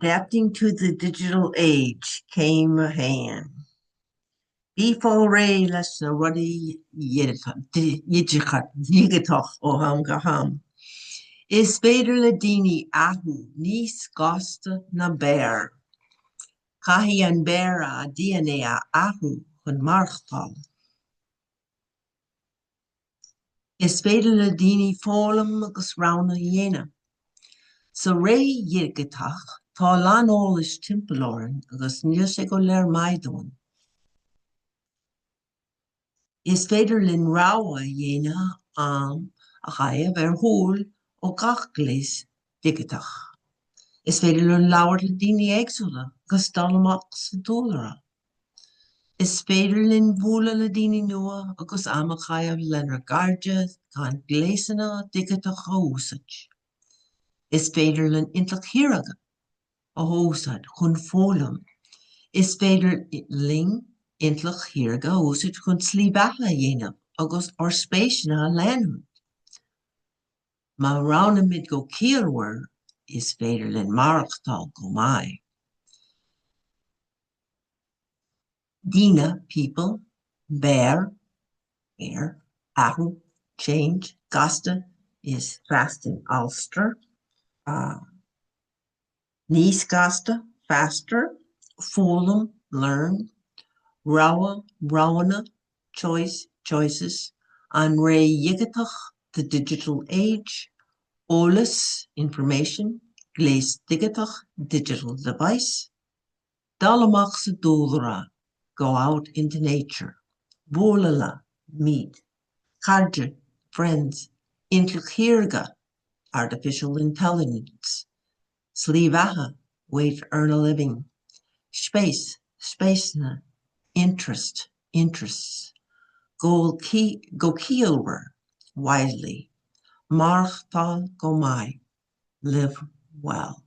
Adapting to the digital age came a hand. Before Ray les na ruddy yigatoch o ham gaham. Is Vader Ladini ahu nis gosta na bear. Kahi an bera DNA ahu hun marchtal. Is Vader Ladini folum agus rauna yena. So Ray yigatoch tá lan ólis timplorin agus níos go ler maidon. Is féidir linn ráha dhéine am a chaibh hól ó gach gléis digatach. Is féidir linn labhart le daoine éagsúla agus dal amach sa dúlara. Is féidir linn bhuala le daoine nua agus am a chaibh lenar garde gan gléisanna digatach a úsait. Is féidir linn intlach hiaraga a hósad chun fólam. Is féidir ling intlach hiaraga a úsait chun slíbeatha dhéanamh agus or spéisina a leanúint. Má rána mid go cíalhar is féidir linn marachtal go mai. Dina, people, bear, air, ahu, change, gasta is fast in Ulster. Nís gasta, faster, fólam, learn, rawa, rawana, choice, choices, an Ray yigatach, the digital age, olus, information, gleis digatach, digital device, dalamach sa dúlra, go out into nature, bólala, meet, charge, friends, intlachirga, artificial intelligence, slívaha, wait to earn a living, space, spacena, interest, interests, go kielwer, wisely, marchtal go mai, live well.